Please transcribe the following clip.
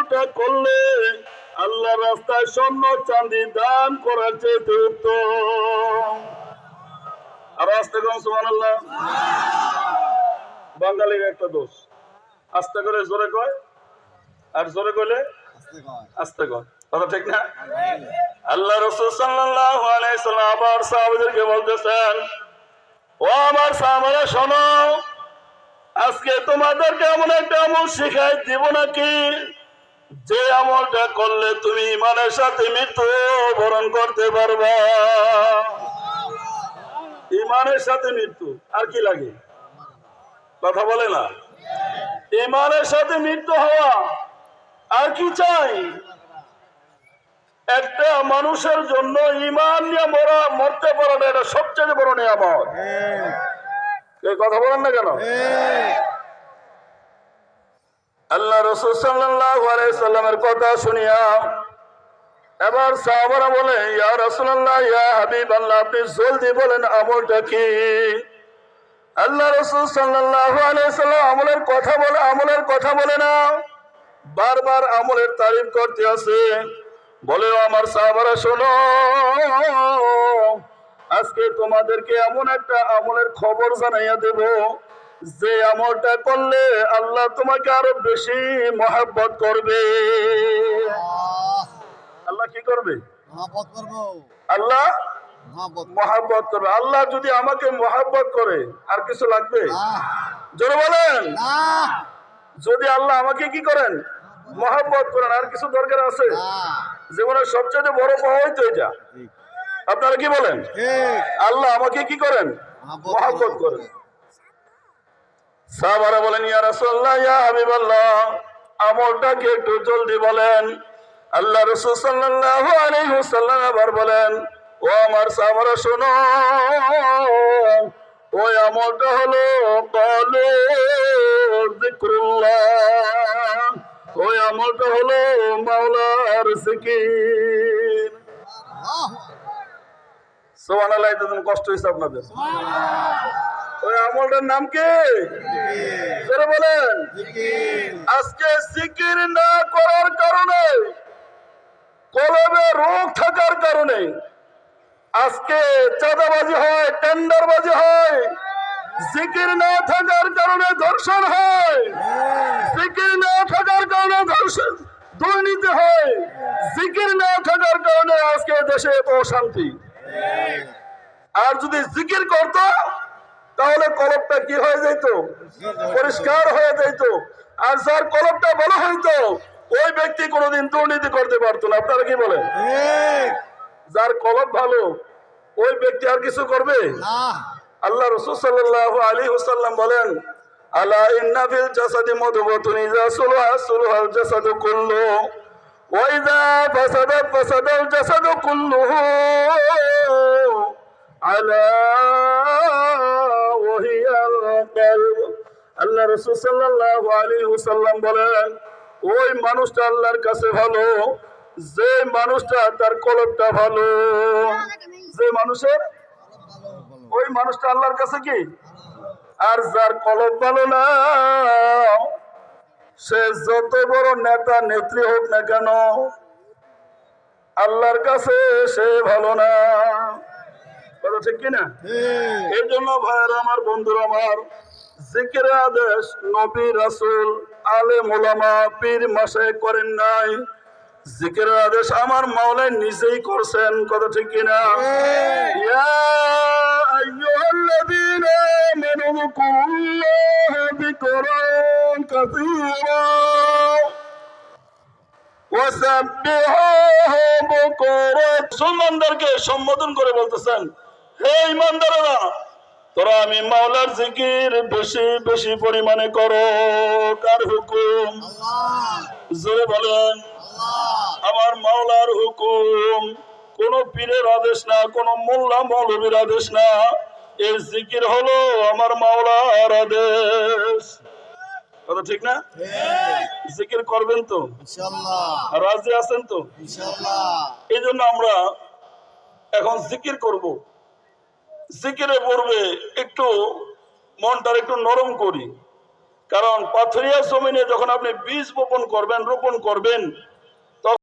আমলটা করলে আল্লাহ রাস্তায় স্বর্ণ চাঁদি দান করার চেয়ে উত্তম। আর আস্তে কম সুবহানাল্লাহ। বাঙালির একটা দোষ, আস্তে করে জোরে কয়, আর জোরে কইলে আস্তে কয়, কথা ঠিক না? আল্লাহ রাসূল সাল্লাল্লাহু আলাইহি সাল্লাম আবার সাহাবাদেরকে বলতেছেন, ও আমার সাহাবারা শোনো, আজকে তোমাদেরকে এমন একটা আমল শিখাই দিব নাকি যে আমলটা করলে তুমি ইমানের সাথে মৃত্যু বরণ করতে পারবা। ইমানের সাথে মৃত্যু, আর কি লাগে? কথা বলে না? ইমানের সাথে মৃত্যু হওয়া, আর কি চাই? একটা মানুষের জন্য ইমান নিয়ে মরতে পারাটা এটা সবচেয়ে বড় নিয়ামত। কথা বলেন না কেন? আল্লাহ রাসূল সাল্লাল্লাহু আলাইহি সাল্লামের কথা শুনিয়া এবার সাহাবারা বলে, ইয়া রাসূলুল্লাহ, ইয়া হাবিবাল্লাহ, আপনি জলদি বলেন আমলটা কি? আল্লাহ রাসূল সাল্লাল্লাহু আলাইহি সাল্লাম আমলের কথা বলে না, বারবার আমলের তারিফ করতে আছে। বলে, আমার সাহাবারা শোনো, আজকে তোমাদেরকে এমন একটা আমলের খবর জানাইয়া দেব যে আমলটা করলে আল্লাহ তোমাকে আরো বেশি মহব্বত করবে। আল্লাহ কি করবে? আল্লাহ মহব্বত করবে। আল্লাহ যদি আমাকে মহব্বত করে আর কিছু লাগবে? জোরে বলেন। যদি আল্লাহ আমাকে কি করেন? মহব্বত করেন, আর কিছু দরকার আছে? জীবনের সবচেয়ে বড় পাওয়াই তো এটা। আপনারা কি বলেন? আল্লাহ আমাকে কি করেন? মহব্বত করেন। সাহাবারা বলেন, ইয়া রাসূলুল্লাহ, ইয়া হাবিবাল্লাহ, আমলটাকে একটু জলদি বলেন। আল্লাহ রাসূল সাল্লাল্লাহু আলাইহি ওয়াসাল্লাম আবার বলেন, ও আমার সাহাবারা শোনো, ওই আমলটা হলো ক্বালু যিকরুল্লাহ, ওই আমলটা হলো মাওলার জিকির। সুবহানাল্লাহ। এত কষ্ট হয়েছে আপনাদের? ওই আমলটার নাম কি? জোরে বলেন। আজকে জিকির না করার কারণে, কলবে রোগ থাকার কারণে আজকে চাঁদাবাজি হয়, টেন্ডারবাজি হয়। জিকির না থাকার কারণে ধর্ষণ হয়, জিকির না থাকার কারণে দুর্নীতি হয়, জিকির না থাকার কারণে আজকে দেশে এত অশান্তি। আর যদি জিকির করতো তাহলে কলবটা কি হয়ে যেত? পরিষ্কার হয়ে যেত। আর যার কলবটা ভালো হইতো ওই ব্যক্তি কোনোদিন দুর্নীতি করতে পারতো না। আপনারা কি বলেন? যার কলব ভালো ওই ব্যক্তি আর কিছু করবে না। আল্লাহ রাসূল সাল্লাল্লাহু আলাইহি ওয়াসাল্লাম বলেন, আলা ইন্না ফিল জাসাদি মুদগাতুন ইযা সালাহা সালাহাল জাসাদু কুল্লু ওয়া ইযা ফাসাদাত ফাসাদাল জাসাদু কুল্লুহু আলা ওয়াহিয়াল কলব। আল্লাহ রাসূল সাল্লাল্লাহু আলাইহি ওয়াসাল্লাম বলেন, ওই মানুষটা আল্লাহর কাছে ভালো যে মানুষটা তার কলবটা ভালো। যে মানুষের ওই মানুষটা আল্লাহর কাছে কি? আর যার কলব ভালো না, সে যত বড় নেতা নেত্রী হোক না কেন, আল্লাহর কাছে সে ভালো না। কথা ঠিক কিনা? এই জন্য ভাইয়ের আমার, বন্ধুরা আমার, জিকিরের আদেশ নবী, রাসূল, আলেম, উলামা, পীর, মাশায়েখ করেন নাই। জিকিরের আদেশ আমার মাওলাই নিজেই করছেন। কথা ঠিক কিনা? ইয়া আইয়ুহাল্লাযীনা আমানু যিকুরুল্লাহা যিকরান কাসীরা ওয়া সাব্বিহুহু বুকরাতান। মুসলমানদেরকে সম্বোধন করে বলতেছেন, হে ঈমানদাররা, তোরা আমি মাওলার জিকির বেশি বেশি পরিমাণে করো। কার হুকুম? জোরে বলেন। আমার মাওলার হুকুম। কোন পীরের আদেশ না, কোন মোল্লা মৌলবীর আদেশ না। এই জিকির হলো আমার মাওলার আদেশ। কথা ঠিক না? জিকির করবেন তো ইনশাআল্লাহ? রাজি আছেন তো ইনশাআল্লাহ? এই জন্য আমরা এখন জিকির করব। জিকিরে পড়বে একটু মনটা একটু নরম করি। কারণ পাথরিয়া জমিনে যখন আপনি বীজ রোপণ করবেন